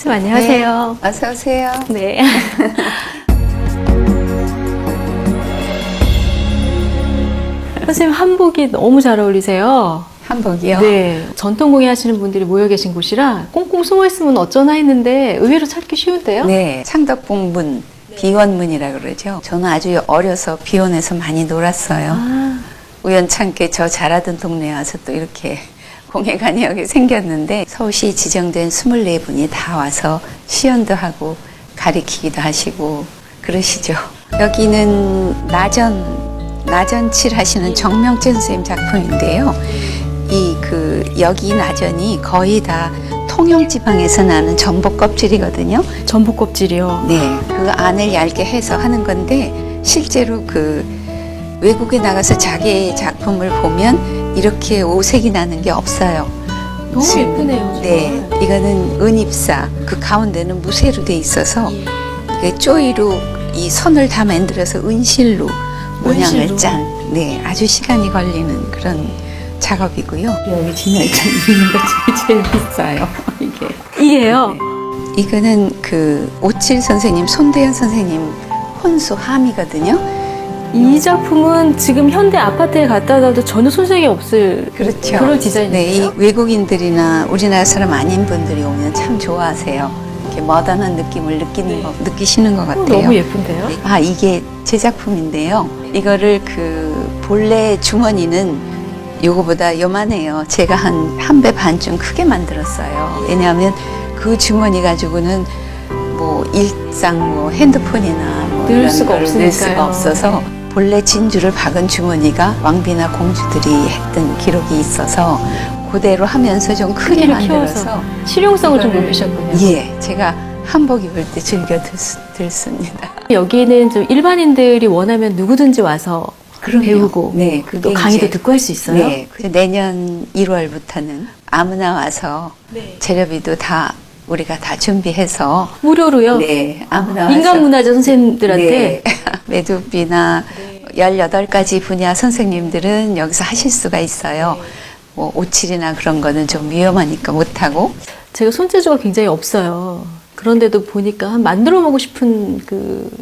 선생님 안녕하세요. 네, 어서 오세요. 네. 선생님 한복이 너무 잘 어울리세요. 한복이요? 네. 전통공예 하시는 분들이 모여 계신 곳이라 꽁꽁 숨어 있으면 어쩌나 했는데 의외로 찾기 쉬운데요? 네, 창덕궁문, 비원문이라 그러죠. 저는 아주 어려서 비원에서 많이 놀았어요. 아, 우연찮게 저 자라던 동네에 와서 또 이렇게 공예관이 여기 생겼는데 서울시 지정된 24분이 다 와서 시연도 하고 가리키기도 하시고 그러시죠. 여기는 나전칠 하시는 정명재 선생님 작품인데요. 여기 나전이 거의 다 통영지방에서 나는 전복 껍질이거든요. 전복 껍질이요. 네, 그 안을 얇게 해서 하는 건데 실제로 외국에 나가서 자기의 작품을 보면 이렇게 오색이 나는 게 없어요. 너무 예쁘네요. 정말. 네, 이거는 은입사, 그 가운데는 무쇠로 돼 있어서 이게 쪼이로 이 선을 다 만들어서 은실로 모양을 은실로. 짠, 네, 아주 시간이 걸리는 그런 작업이고요. 여기 진열장 있는 것 중에 제일 비싸요. 이게요? 이거는 오칠 선생님, 손대현 선생님 혼수 함이거든요. 이 작품은 지금 현대 아파트에 갖다 놔도 전혀 손색이 없을 그렇죠. 그런 디자인이에요. 네, 이 외국인들이나 우리나라 사람 아닌 분들이 오면 참 좋아하세요. 이렇게 모던한 느낌을 느끼시는 것 같아요. 너무 예쁜데요? 아, 이게 제 작품인데요. 이거를 본래 주머니는 요거보다 요만해요. 제가 한 배 반쯤 크게 만들었어요. 왜냐하면 그 주머니 가지고는 일상 핸드폰이나 넣을 이런 수가 걸 넣을 수가 없으니까요. 없어서 본래 진주를 박은 주머니가 왕비나 공주들이 했던 기록이 있어서 그대로 하면서 좀 크게 크기를 만들어서 키워서 실용성을 좀 이거를, 높이셨군요. 예, 제가 한복 입을 때 즐겨 듣습니다. 여기는 좀 일반인들이 원하면 누구든지 와서 그럼요. 배우고 네, 또 그게 강의도 이제- 듣고 할 수 있어요. 네, 내년 1월부터는 아무나 와서 재료비도 다 우리가 다 준비해서 무료로요? 네, 아무나 와서 인간문화재 선생님들한테 네, 매듭이나 18가지 분야 선생님들은 여기서 하실 수가 있어요. 오칠이나 그런 거는 좀 위험하니까 못하고. 제가 손재주가 굉장히 없어요. 그런데도 보니까 만들어 보고 싶은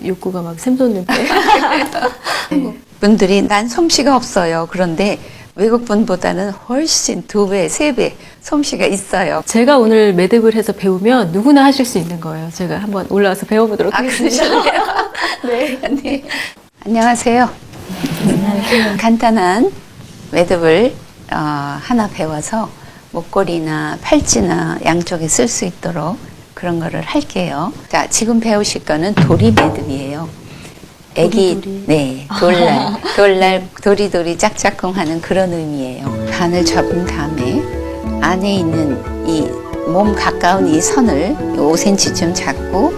욕구가 막 샘솟는데. 분들이 난 솜씨가 없어요. 그런데 외국 분보다는 훨씬 2배, 3배 솜씨가 있어요. 제가 오늘 매듭을 해서 배우면 누구나 하실 수 있는 거예요. 제가 한번 올라와서 배워보도록 하겠습니다. 네. 네. 안녕하세요. 간단한 매듭을 하나 배워서 목걸이나 팔찌나 양쪽에 쓸 수 있도록 그런 거를 할게요. 자, 지금 배우실 거는 도리 매듭이에요. 도리도리. 네, 돌날, 도리도리 짝짝꿍 하는 그런 의미예요. 반을 접은 다음에 안에 있는 이 몸 가까운 이 선을 5cm쯤 잡고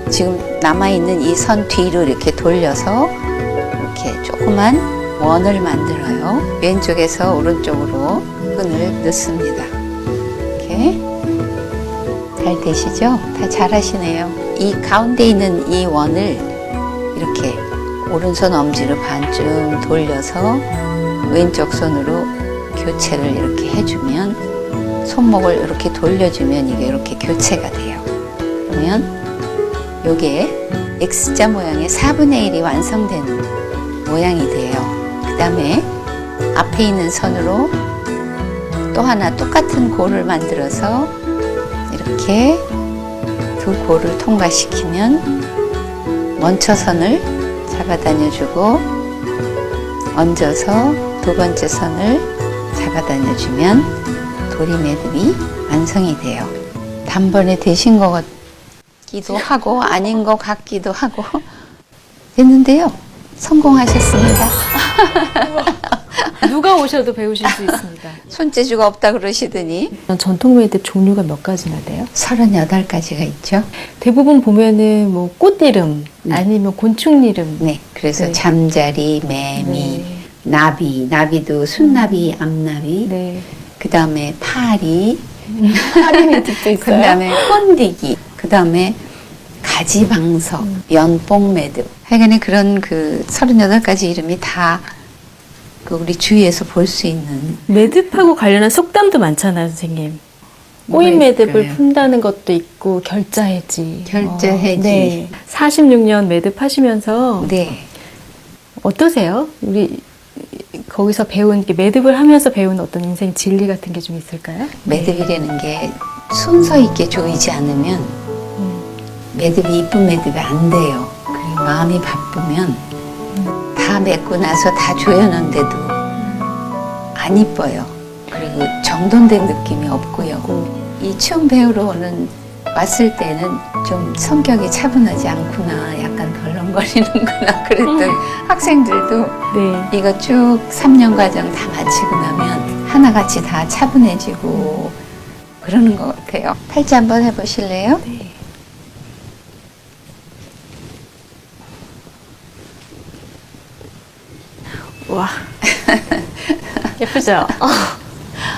지금 남아있는 이 선 뒤로 이렇게 돌려서 이렇게 조그만 원을 만들어요. 왼쪽에서 오른쪽으로 끈을 넣습니다. 이렇게. 잘 되시죠? 다 잘하시네요. 이 가운데 있는 이 원을 이렇게 오른손 엄지로 반쯤 돌려서 왼쪽 손으로 교체를 이렇게 해주면 손목을 이렇게 돌려주면 이게 이렇게 교체가 돼요. 그러면 요게 X자 모양의 4분의 1이 완성되는 모양이 돼요. 그 다음에 앞에 있는 선으로 또 하나 똑같은 골을 만들어서 이렇게 두 골을 통과시키면 먼처선을 잡아다녀주고 얹어서 두 번째 선을 잡아다녀주면 도리 매듭이 완성이 돼요. 단번에 되신 것 같기도 하고 아닌 것 같기도 하고 됐는데요. 성공하셨습니다. 누가 오셔도 배우실 수 있습니다. 손재주가 없다 그러시더니 전통 매듭 종류가 몇 가지나 돼요? 38가지가 있죠. 대부분 보면은 꽃 이름 아니면 곤충 이름. 네, 그래서 네. 잠자리, 매미, 네. 나비도 순나비, 암나비, 네. 그 다음에 파리, 파리 매듭도 있어요. 그 다음에 번디기, 그 다음에 가지방석, 연뽕 매듭. 하여간에 그런 38가지 이름이 다 우리 주위에서 볼 수 있는. 매듭하고 관련한 속담도 많잖아요, 선생님. 꼬인 뭐가 매듭을 있을까요? 푼다는 것도 있고 결자해지. 결자해지. 네. 46년 매듭 하시면서 네. 어떠세요? 우리 거기서 배운 게 매듭을 하면서 배운 어떤 인생 진리 같은 게 좀 있을까요? 매듭이라는 게 순서 있게 조이지 않으면 매듭이 이쁜 매듭이 안 돼요. 그리고 마음이 바쁘면 다 맺고 나서 다 조여놓은데도 안 이뻐요. 그리고 정돈된 느낌이 없고요. 이 춤 배우러 오는 왔을 때는 좀 성격이 차분하지 않구나, 약간 덜렁거리는구나 그랬던 학생들도 네. 이거 쭉 3년 과정 다 마치고 나면 하나같이 다 차분해지고 그러는 것 같아요. 팔찌 한번 해보실래요? 네. 와. 예쁘죠?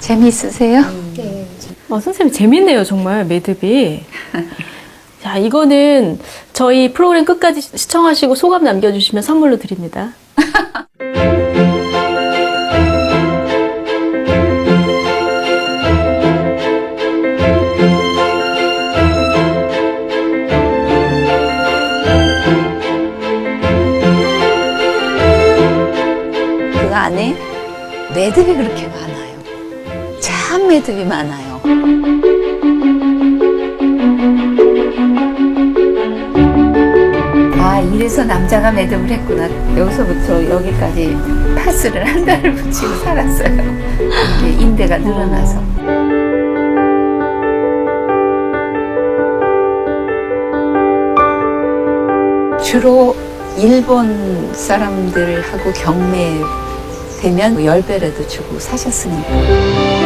재미있으세요? 선생님 재밌네요, 정말 매듭이. 자, 이거는 저희 프로그램 끝까지 시청하시고 소감 남겨주시면 선물로 드립니다. 그 안에 매듭이 그렇게 많아요. 참 매듭이 많아요. 아, 이래서 남자가 매듭을 했구나. 여기서부터 여기까지 파스를 한 달을 붙이고 살았어요. 이게 인대가 늘어나서. 주로 일본 사람들하고 경매되면 10배라도 주고 사셨으니까.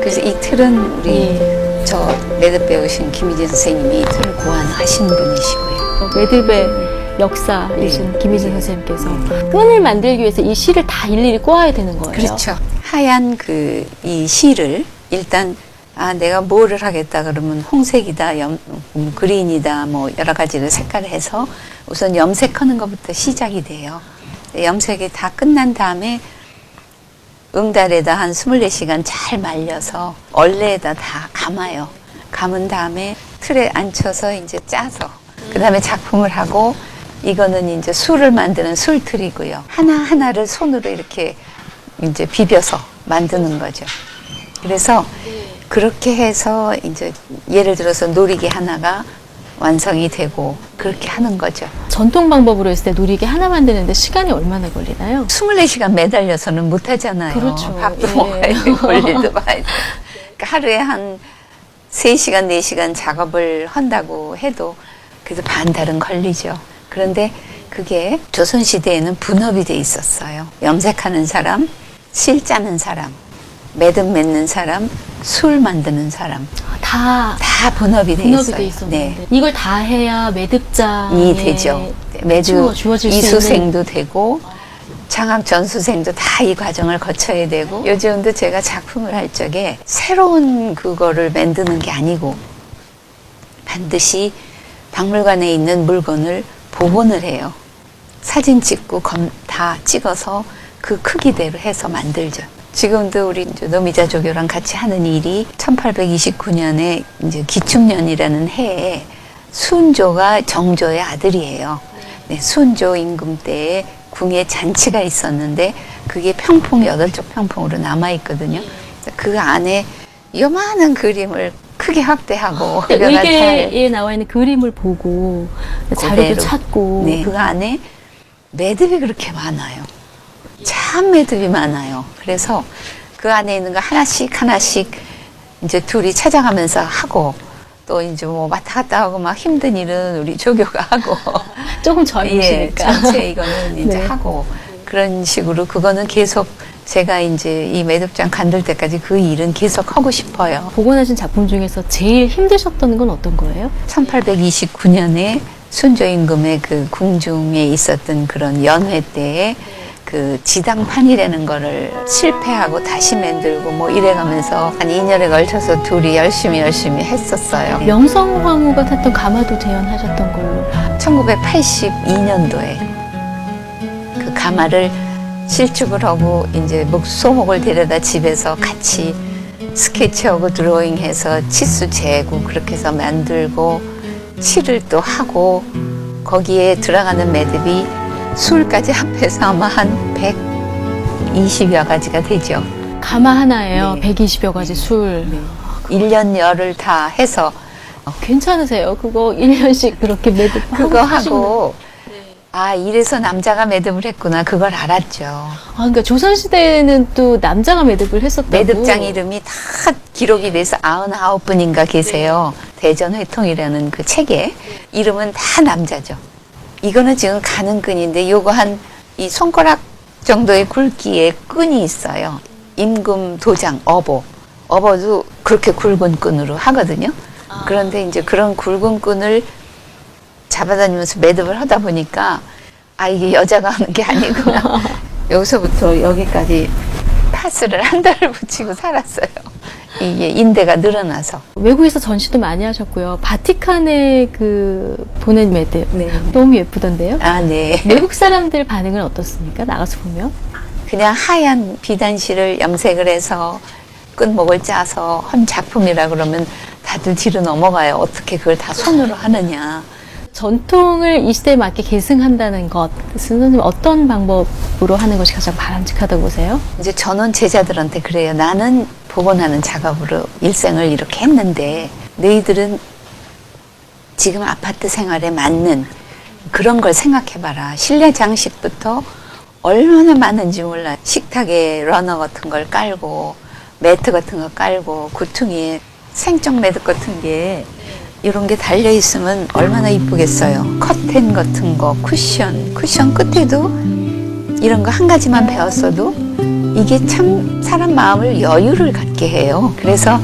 그래서 이 틀은 우리 저 매듭 배우신 김희진 선생님이 이 틀을 고안하신 분이시고요. 매듭의 역사이신 네. 김희진 선생님께서 끈을 만들기 위해서 이 실을 다 일일이 꼬아야 되는 거예요. 그렇죠. 하얀 이 실을 일단 내가 뭐를 하겠다 그러면 홍색이다, 그린이다, 뭐 여러 가지를 색깔을 해서 우선 염색하는 것부터 시작이 돼요. 염색이 다 끝난 다음에 응달에다 한 24시간 잘 말려서 얼레에다 다 감아요. 감은 다음에 틀에 앉혀서 이제 짜서 그 다음에 작품을 하고 이거는 이제 술을 만드는 술틀이고요. 하나하나를 손으로 이렇게 이제 비벼서 만드는 거죠. 그래서 그렇게 해서 이제 예를 들어서 놀이기 하나가 완성이 되고 그렇게 하는 거죠. 전통 방법으로 했을 때 놀이기 하나 만드는데 시간이 얼마나 걸리나요? 24시간 매달려서는 못 하잖아요. 그렇죠. 밥도 예. 먹어야 되고 볼일도 봐야 되고. 그러니까 하루에 한 3시간, 4시간 작업을 한다고 해도 그래도 반달은 걸리죠. 그런데 그게 조선시대에는 분업이 돼 있었어요. 염색하는 사람, 실 짜는 사람, 매듭 맺는 사람, 술 만드는 사람. 다 분업이 돼 분업이 있어요. 돼 있었는데 네. 이걸 다 해야 매듭장이 이 되죠. 매주 주어질 수 이수생도 되고 장학 전수생도 다 이 과정을 거쳐야 되고 요즘도 제가 작품을 할 적에 새로운 그거를 만드는 게 아니고 반드시 박물관에 있는 물건을 복원을 해요. 사진 찍고 다 찍어서 그 크기대로 해서 만들죠. 지금도 우리 노미자 조교랑 같이 하는 일이 1829년에 이제 기축년이라는 해에 순조가 정조의 아들이에요. 네, 순조 임금 때에 궁에 잔치가 있었는데 그게 평풍 8쪽 평풍으로 남아 있거든요. 그 안에 요만한 그림을 크게 확대하고 의계에 나와 있는 그림을 보고 자료도 그대로. 찾고 네, 그 안에 매듭이 그렇게 많아요. 참 매듭이 많아요. 그래서 그 안에 있는 거 하나씩 하나씩 이제 둘이 찾아가면서 하고 또 이제 뭐 왔다 갔다 하고 막 힘든 일은 우리 조교가 하고 조금 젊으시니까 전체 이거는 이제 네. 하고 그런 식으로 그거는 계속 제가 이제 이 매듭장 간들 때까지 그 일은 계속 하고 싶어요. 복원하신 작품 중에서 제일 힘드셨던 건 어떤 거예요? 1829년에 순조 임금의 그 궁중에 있었던 그런 연회 때에 그 지당판이라는 거를 실패하고 다시 만들고 뭐 이래가면서 한 2년에 걸쳐서 둘이 열심히 했었어요. 명성황후가 탔던 가마도 재현하셨던 걸로. 1982년도에 그 가마를 실축을 하고 이제 소목을 데려다 집에서 같이 스케치하고 드로잉해서 치수 재고 그렇게 해서 만들고 칠을 또 하고 거기에 들어가는 매듭이 술까지 합해서 아마 한 120여 가지가 되죠. 가마 하나에요. 네. 120여 가지 술. 1년 열을 다 해서 괜찮으세요? 그거 1년씩 그렇게 매듭 그거 하시는 하고 아 이래서 남자가 매듭을 했구나 그걸 알았죠. 그러니까 조선시대에는 또 남자가 매듭을 했었다고. 매듭장 이름이 다 기록이 돼서 99분인가 계세요. 대전회통이라는 그 책에 이름은 다 남자죠. 이거는 지금 가는 끈인데 요거 한 이 손가락 정도의 굵기의 끈이 있어요. 임금 도장 어버도 그렇게 굵은 끈으로 하거든요. 그런데 이제 그런 굵은 끈을 잡아다니면서 매듭을 하다 보니까 아 이게 여자가 하는 게 아니구나. 여기서부터 여기까지 파스를 한 달을 붙이고 살았어요. 이게 인대가 늘어나서. 외국에서 전시도 많이 하셨고요. 바티칸에 그 보낸 매듭 네. 너무 예쁘던데요? 아 네. 외국 사람들 반응은 어떻습니까? 나가서 보면? 그냥 하얀 비단실을 염색을 해서 끝목을 짜서 한 작품이라 그러면 다들 뒤로 넘어가요. 어떻게 그걸 다 손으로 하느냐. 전통을 이 시대에 맞게 계승한다는 것, 선생님 어떤 방법으로 하는 것이 가장 바람직하다고 보세요? 이제 저는 제자들한테 그래요. 나는 복원하는 작업으로 일생을 이렇게 했는데 너희들은 지금 아파트 생활에 맞는 그런 걸 생각해봐라. 실내 장식부터 얼마나 많은지 몰라. 식탁에 러너 같은 걸 깔고 매트 같은 거 깔고 구퉁이에 생적 매듭 같은 게 이런 게 달려 있으면 얼마나 이쁘겠어요. 커튼 같은 거, 쿠션 끝에도 이런 거 한 가지만 배웠어도 이게 참 사람 마음을 여유를 갖게 해요. 그래서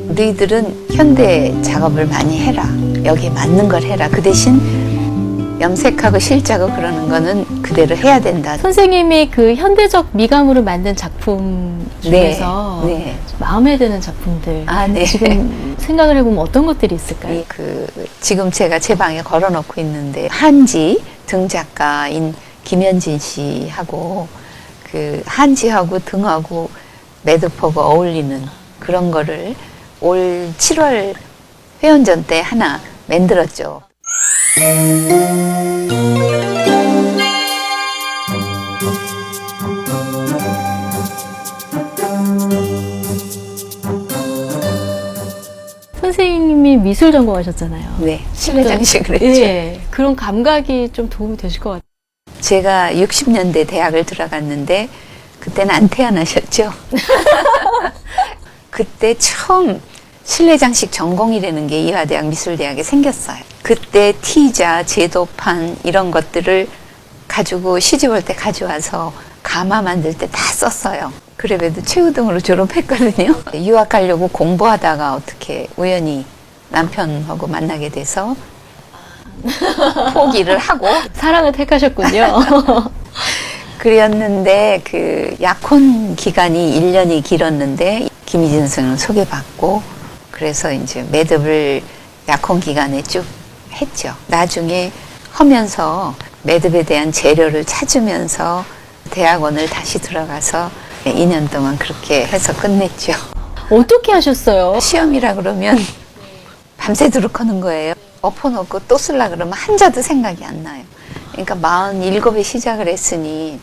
너희들은 현대 작업을 많이 해라. 여기에 맞는 걸 해라. 그 대신 염색하고 실자고 그러는 거는 그대로 해야 된다. 선생님이 그 현대적 미감으로 만든 작품 중에서 네. 마음에 드는 작품들 아, 네. 지금 생각을 해보면 어떤 것들이 있을까요? 지금 제가 제 방에 걸어놓고 있는데 한지 등작가인 김현진 씨하고 그 한지하고 등하고 매듭하고 어울리는 그런 거를 올 7월 회원전 때 하나 만들었죠. 선생님이 미술 전공하셨잖아요. 네, 실내 장식을 했죠. 네, 그런 감각이 좀 도움이 되실 것 같아요. 제가 60년대 대학을 들어갔는데 그때는 안 태어나셨죠? 그때 처음 실내 장식 전공이라는 게 이화대학 미술대학에 생겼어요. 그때 티자, 제도판 이런 것들을 가지고 시집올 때 가져와서 가마 만들 때 다 썼어요. 그래도 최우등으로 졸업했거든요. 유학 가려고 공부하다가 어떻게 우연히 남편하고 만나게 돼서 포기를 하고 사랑을 택하셨군요. 그랬는데 그 약혼 기간이 1년이 길었는데 김희진 선생을 소개받고 그래서 이제 매듭을 약혼 기간에 쭉 했죠. 나중에 하면서 매듭에 대한 재료를 찾으면서 대학원을 다시 들어가서 2년 동안 그렇게 해서 끝냈죠. 어떻게 하셨어요? 시험이라 그러면 밤새도록 하는 거예요. 엎어놓고 또 쓰려 그러면 한자도 생각이 안 나요. 그러니까 47에 시작을 했으니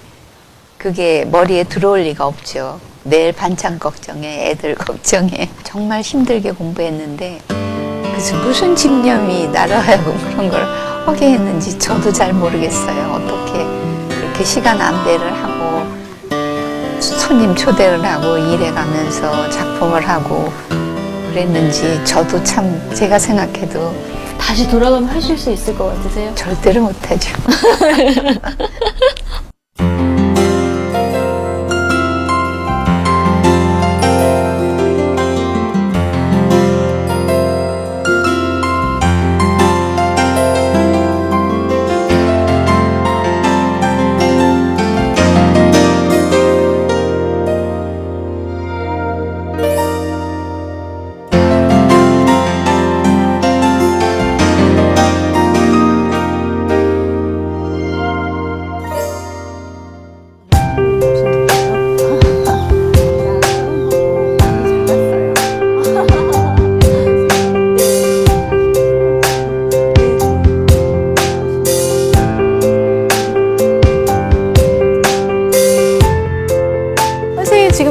그게 머리에 들어올 리가 없죠. 매일 반찬 걱정에 애들 걱정에 정말 힘들게 공부했는데 그래서 무슨 집념이 나를 하여금 그런 걸 하게 했는지 저도 잘 모르겠어요. 어떻게 그렇게 시간 안배를 하고 손님 초대를 하고 일해가면서 작품을 하고 그랬는지 저도 참 제가 생각해도 다시 돌아가면 하실 수 있을 것 같으세요? 절대로 못하죠.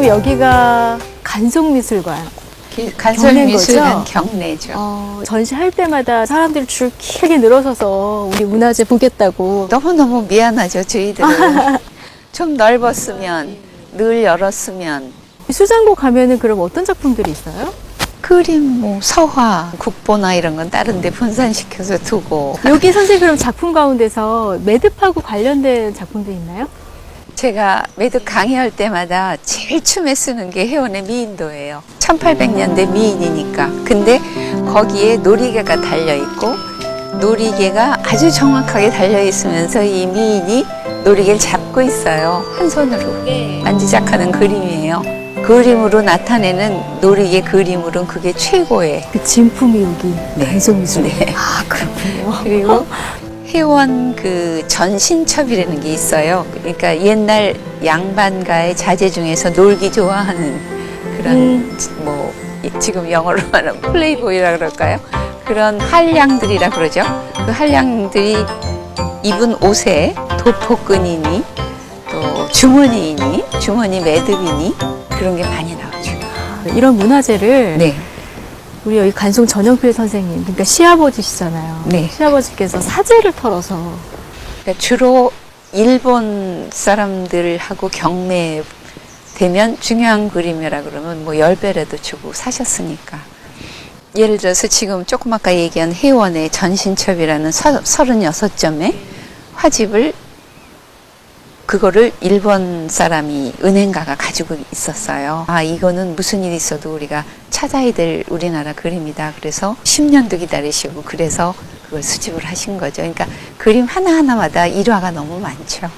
여기가 간송미술관. 간설미술관 경내죠. 전시할 때마다 사람들 줄 길게 늘어서서 우리 문화재 보겠다고. 너무너무 미안하죠, 저희들은. 좀 넓었으면, 늘 열었으면. 수장고 가면은 그럼 어떤 작품들이 있어요? 그림, 뭐, 서화, 국보나 이런 건 다른 데 분산시켜서 두고. 여기 선생님 그럼 작품 가운데서 매듭하고 관련된 작품도 있나요? 제가 매듭 강의할 때마다 제일 춤에 쓰는 게 혜원의 미인도예요. 1800년대 미인이니까. 근데 거기에 놀이개가 달려있고, 놀이개가 아주 정확하게 달려있으면서 이 미인이 놀이개를 잡고 있어요. 한 손으로. 만지작하는 그림이에요. 그림으로 나타내는 놀이개 그림으로는 그게 최고의. 그 진품이 여기 간송미술. 네. 아, 그렇군요. 그리고 혜원 그 전신첩이라는 게 있어요. 그러니까 옛날 양반가의 자제 중에서 놀기 좋아하는 그런 뭐 지금 영어로 말하면 플레이보이라 그럴까요? 그런 한량들이라 그러죠. 그 한량들이 입은 옷에 도포끈이니 또 주머니이니 주머니 매듭이니 그런 게 많이 나오죠. 이런 문화재를 네. 우리 여기 간송 전영필 선생님, 그러니까 시아버지시잖아요. 네. 시아버지께서 사제를 털어서 그러니까 주로 일본 사람들하고 경매되면 중요한 그림이라 그러면 뭐 10배라도 주고 사셨으니까. 예를 들어서 지금 조금 아까 얘기한 혜원의 전신첩이라는 36점의 화집을 그거를 일본 사람이 은행가가 가지고 있었어요. 아, 이거는 무슨 일이 있어도 우리가 찾아야 될 우리나라 그림이다. 그래서 10년도 기다리시고 그래서 그걸 수집을 하신 거죠. 그러니까 그림 하나하나마다 일화가 너무 많죠.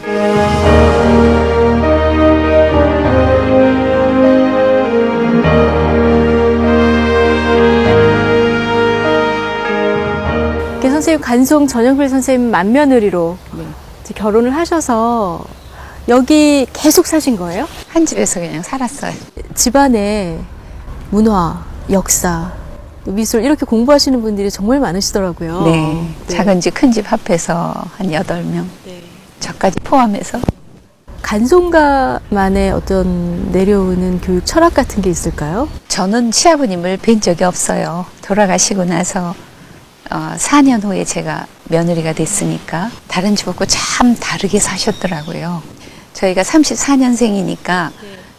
선생님 간송 전영필 선생님 맏며느리로 이제 결혼을 하셔서 여기 계속 사신 거예요? 한 집에서 그냥 살았어요. 집안에 문화, 역사, 미술 이렇게 공부하시는 분들이 정말 많으시더라고요. 네. 작은 집, 큰 집 합해서 한 8명. 저까지 포함해서. 간송가만의 어떤 내려오는 교육 철학 같은 게 있을까요? 저는 시아버님을 뵌 적이 없어요. 돌아가시고 나서 4년 후에 제가 며느리가 됐으니까 다른 집하고 참 다르게 사셨더라고요. 저희가 34년생이니까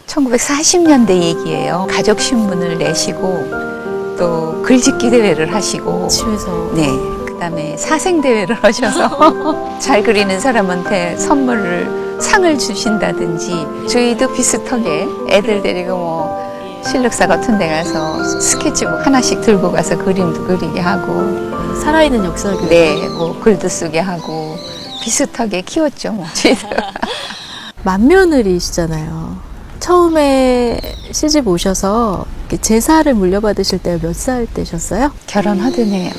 1940년대 얘기예요. 가족신문을 내시고 또 글짓기 대회를 하시고 집에서. 네. 그다음에 사생대회를 하셔서 잘 그리는 사람한테 상을 주신다든지 저희도 비슷하게 애들 데리고 뭐 실력사 같은 데 가서 스케치북 하나씩 들고 가서 그림도 그리게 하고 살아있는 역사 교육. 네, 뭐 글도 쓰게 하고 비슷하게 키웠죠, 뭐. 맏며느리시잖아요. 처음에 시집 오셔서 제사를 물려받으실 때 몇 살 때셨어요? 결혼하던 해요.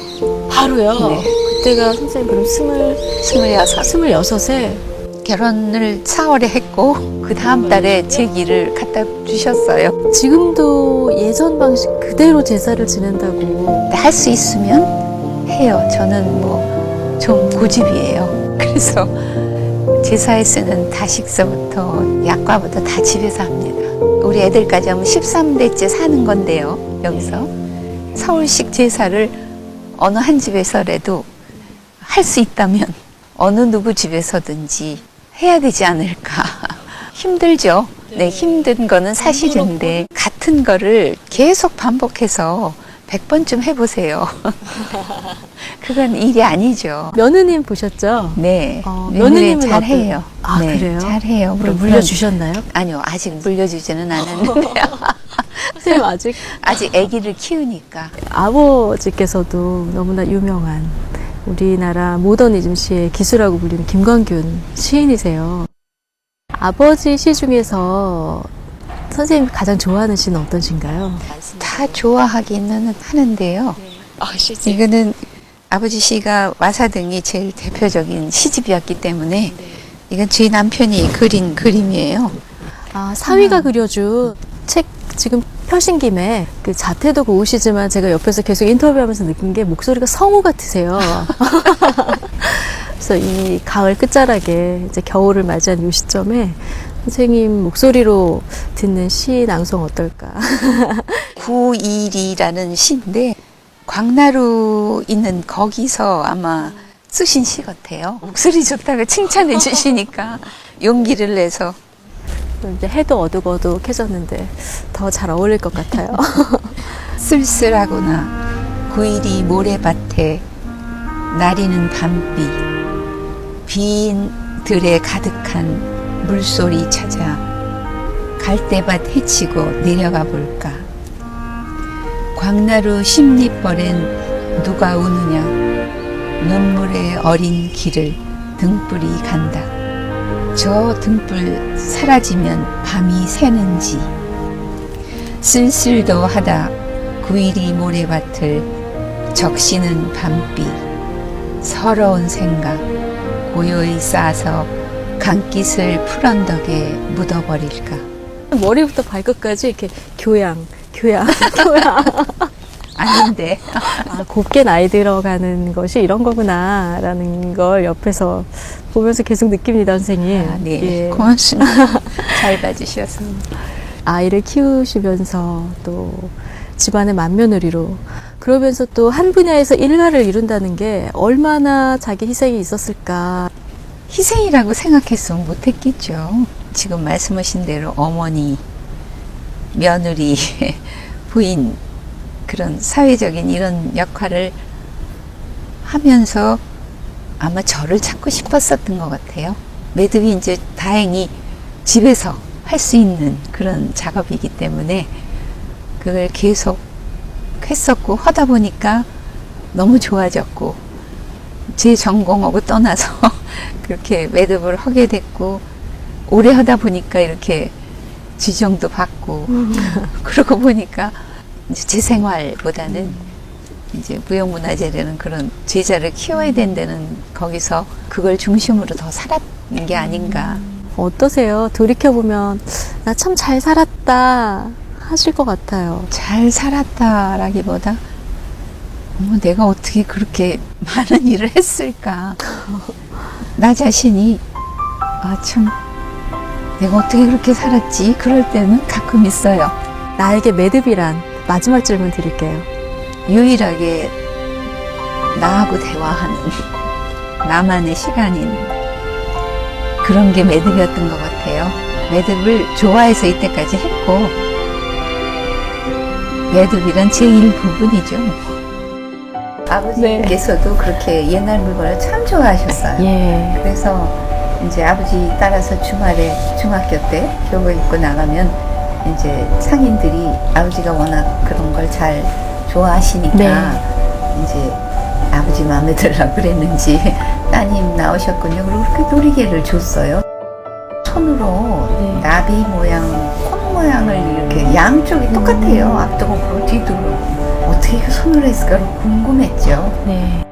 바로요? 네. 그때가 선생님 그럼 26에 결혼을 4월에 했고 그 다음 달에 제기를 갖다 주셨어요. 지금도 예전 방식 그대로 제사를 지낸다고. 할 수 있으면 해요. 저는 뭐 좀 고집이에요. 그래서 제사에 쓰는 다식서부터 약과부터 다 집에서 합니다. 우리 애들까지 하면 13대째 사는 건데요. 여기서 서울식 제사를 어느 한 집에서라도 할 수 있다면 어느 누구 집에서든지 해야 되지 않을까. 힘들죠. 네, 힘든 거는 사실인데 같은 거를 계속 반복해서 100번쯤 해보세요. 그건 일이 아니죠. 며느님 보셨죠? 네. 며느님은 잘해요. 아, 네, 그래요? 잘해요. 그럼 물려주셨나요? 아니요, 아직 물려주지는 않았는데요. 선생님 아직? 아직 아기를 키우니까. 아버지께서도 너무나 유명한 우리나라 모더니즘 시의 기수라고 불리는 김광균 시인이세요. 아버지 시 중에서 선생님 가장 좋아하는 시는 어떤 시인가요? 다 좋아하기는 하는데요. 이거는 아버지 시가 와사등이 제일 대표적인 시집이었기 때문에 이건 저희 남편이 그린 그림이에요. 아, 사위가 그려준 책 지금 펴신 김에 그 자태도 고우시지만 제가 옆에서 계속 인터뷰하면서 느낀 게 목소리가 성우 같으세요. 그래서 이 가을 끝자락에 이제 겨울을 맞이한 이 시점에 선생님 목소리로 듣는 시 낭송 어떨까? 9일이라는 시인데 광나루 있는 거기서 아마 쓰신 시 같아요. 목소리 좋다고 칭찬해 주시니까 용기를 내서 이제 해도 어둑어둑해졌는데 더 잘 어울릴 것 같아요. 쓸쓸하구나 9일이 모래밭에 나리는 밤비 빈 들에 가득한 물소리 찾아 갈대밭 헤치고 내려가 볼까 광나루 십리벌엔 누가 우느냐 눈물의 어린 길을 등불이 간다 저 등불 사라지면 밤이 새는지 쓸쓸도 하다 9일이 모래밭을 적시는 밤비 서러운 생각 고요히 싸서 강깃을 풀언덕에 묻어버릴까 머리부터 발끝까지 이렇게 교양, 교양. 아닌데 아, 곱게 나이 들어가는 것이 이런 거구나라는 걸 옆에서 보면서 계속 느낍니다, 선생님. 아, 네 예. 고맙습니다 잘 봐주셔서 아이를 키우시면서 또 집안의 맏며느리로 그러면서 또 한 분야에서 일가를 이룬다는 게 얼마나 자기 희생이 있었을까. 희생이라고 생각했으면 못했겠죠. 지금 말씀하신 대로 어머니, 며느리, 부인 그런 사회적인 이런 역할을 하면서 아마 저를 찾고 싶었었던 것 같아요. 매듭이 이제 다행히 집에서 할 수 있는 그런 작업이기 때문에 그걸 계속 했었고 하다 보니까 너무 좋아졌고 제 전공하고 떠나서 그렇게 매듭을 하게 됐고 오래 하다 보니까 이렇게 지정도 받고 그러고 보니까 이제 제 생활보다는 이제 무형문화재라는 그런 제자를 키워야 된다는 거기서 그걸 중심으로 더 살았는 게 아닌가. 어떠세요? 돌이켜보면 나 참 잘 살았다 하실 것 같아요. 잘 살았다라기보다 내가 어떻게 그렇게 많은 일을 했을까. 나 자신이 참 내가 어떻게 그렇게 살았지? 그럴 때는 가끔 있어요. 나에게 매듭이란 마지막 질문 드릴게요. 유일하게 나하고 대화하는 나만의 시간인 그런 게 매듭이었던 것 같아요. 매듭을 좋아해서 이때까지 했고 매듭이란 제 일부분이죠. 아버지께서도 그렇게 옛날 물건을 참 좋아하셨어요. 예. 그래서 이제 아버지 따라서 주말에 중학교 때 교복 입고 나가면 이제 상인들이 아버지가 워낙 그런 걸 잘 좋아하시니까 네. 이제 아버지 마음에 들으라고 그랬는지 따님 나오셨군요. 그리고 그렇게 놀이개를 줬어요. 손으로 네. 나비 모양, 콩 모양을 이렇게 양쪽이 똑같아요. 앞도 그렇고 뒤도 그렇고 어떻게 그 손으로 했을까 궁금했죠. 네.